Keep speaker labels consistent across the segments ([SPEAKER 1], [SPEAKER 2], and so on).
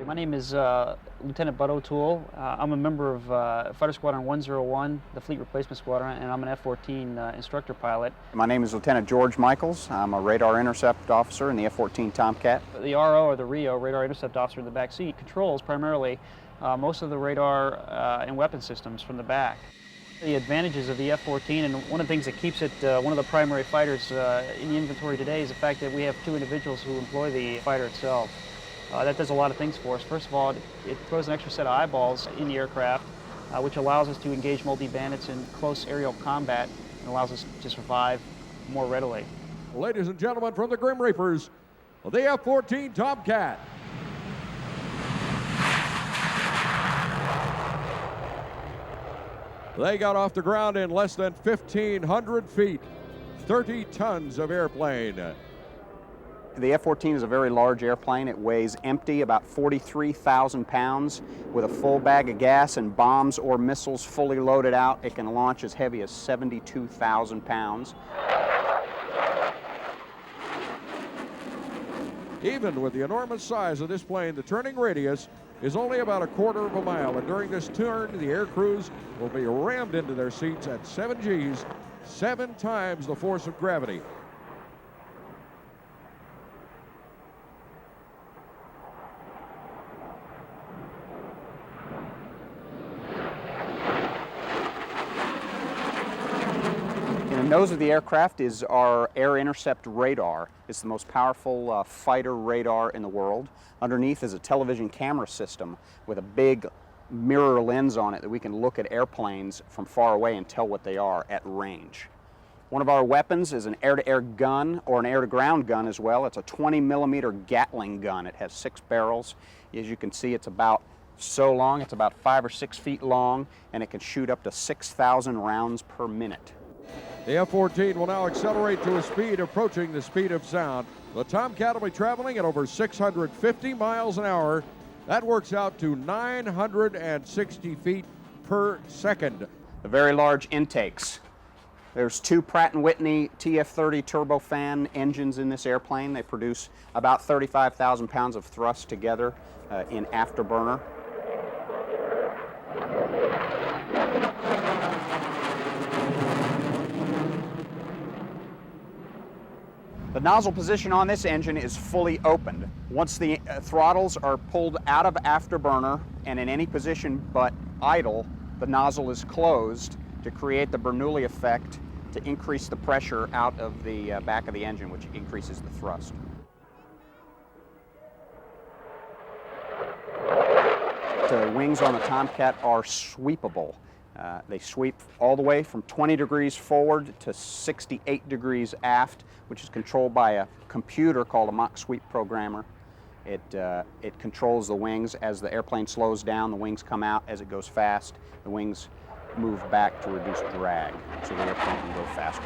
[SPEAKER 1] My name is Lieutenant Bud O'Toole. I'm a member of Fighter Squadron 101, the Fleet Replacement Squadron, and I'm an F-14 instructor pilot.
[SPEAKER 2] My name is Lieutenant George Michaels. I'm a radar intercept officer in the F-14 Tomcat.
[SPEAKER 1] The RO, or the RIO, Radar Intercept Officer in the back seat, controls primarily most of the radar and weapon systems from the back. The advantages of the F-14, and one of the things that keeps it one of the primary fighters in the inventory today, is the fact that we have two individuals who employ the fighter itself. That does a lot of things for us. First of all, it throws an extra set of eyeballs in the aircraft, which allows us to engage multi-bandits in close aerial combat and allows us to survive more readily.
[SPEAKER 3] Ladies and gentlemen, from the Grim Reapers, the F-14 Tomcat. They got off the ground in less than 1,500 feet, 30 tons of airplane.
[SPEAKER 2] The F-14 is a very large airplane. It weighs empty about 43,000 pounds. With a full bag of gas and bombs or missiles fully loaded out, it can launch as heavy as 72,000 pounds.
[SPEAKER 3] Even with the enormous size of this plane, the turning radius is only about 1/4 of a mile, and during this turn, the air crews will be rammed into their seats at 7 Gs, 7 times the force of gravity.
[SPEAKER 2] The nose of the aircraft is our air intercept radar. It's the most powerful fighter radar in the world. Underneath is a television camera system with a big mirror lens on it that we can look at airplanes from far away and tell what they are at range. One of our weapons is an air-to-air gun, or an air-to-ground gun as well. It's a 20-millimeter Gatling gun. It has 6 barrels. As you can see, it's about so long. It's about 5 or 6 feet long, and it can shoot up to 6,000 rounds per minute.
[SPEAKER 3] The F-14 will now accelerate to a speed approaching the speed of sound. The Tomcat will be traveling at over 650 miles an hour. That works out to 960 feet per second.
[SPEAKER 2] The very large intakes. There's 2 Pratt & Whitney TF30 turbofan engines in this airplane. They produce about 35,000 pounds of thrust together in afterburner. The nozzle position on this engine is fully opened. Once the throttles are pulled out of afterburner and in any position but idle, the nozzle is closed to create the Bernoulli effect to increase the pressure out of the back of the engine, which increases the thrust. The wings on the Tomcat are sweepable. They sweep all the way from 20 degrees forward to 68 degrees aft, which is controlled by a computer called a Mach sweep programmer. It controls the wings. As the airplane slows down, the wings come out. As it goes fast, the wings move back to reduce drag, so the airplane can go faster.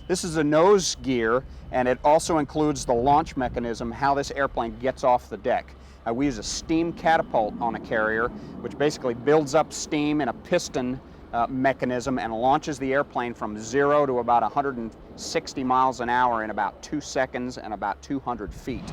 [SPEAKER 2] This is a nose gear, and it also includes the launch mechanism, how this airplane gets off the deck. We use a steam catapult on a carrier, which basically builds up steam in a piston mechanism and launches the airplane from 0 to about 160 miles an hour in about 2 seconds and about 200 feet.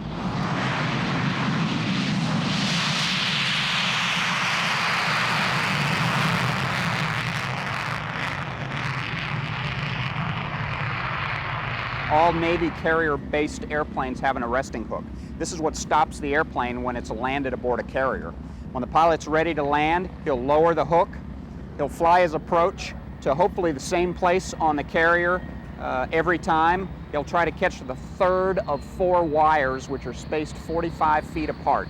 [SPEAKER 2] All Navy carrier-based airplanes have an arresting hook. This is what stops the airplane when it's landed aboard a carrier. When the pilot's ready to land, he'll lower the hook. He'll fly his approach to hopefully the same place on the carrier every time. He'll try to catch the third of 4 wires, which are spaced 45 feet apart.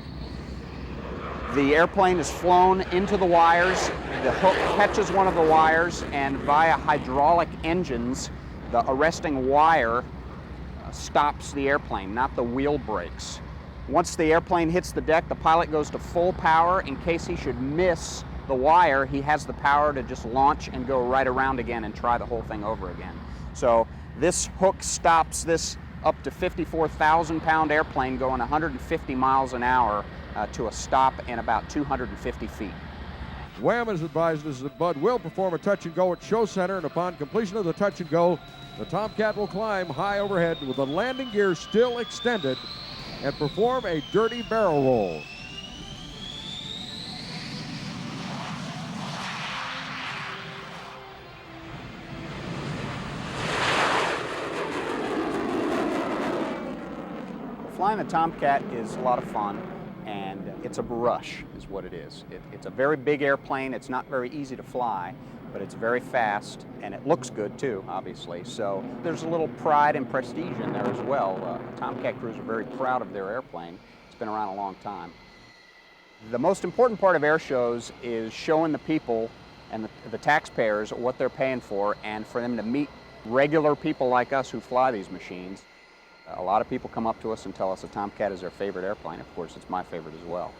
[SPEAKER 2] The airplane is flown into the wires. The hook catches one of the wires, and via hydraulic engines, the arresting wire stops the airplane, not the wheel brakes. Once the airplane hits the deck, the pilot goes to full power. In case he should miss the wire, he has the power to just launch and go right around again and try the whole thing over again. So this hook stops this up to 54,000-pound airplane going 150 miles an hour to a stop in about 250 feet.
[SPEAKER 3] Wham has advised us that Bud will perform a touch and go at Show Center, and upon completion of the touch and go, the Tomcat will climb high overhead with the landing gear still extended and perform a dirty barrel roll.
[SPEAKER 2] Flying the Tomcat is a lot of fun, and it's a rush is what it is. It's a very big airplane. It's not very easy to fly, but it's very fast, and it looks good too, obviously. So there's a little pride and prestige in there as well. Tomcat crews are very proud of their airplane. It's been around a long time. The most important part of air shows is showing the people and the taxpayers what they're paying for, and for them to meet regular people like us who fly these machines. A lot of people come up to us and tell us the Tomcat is their favorite airplane. Of course, it's my favorite as well.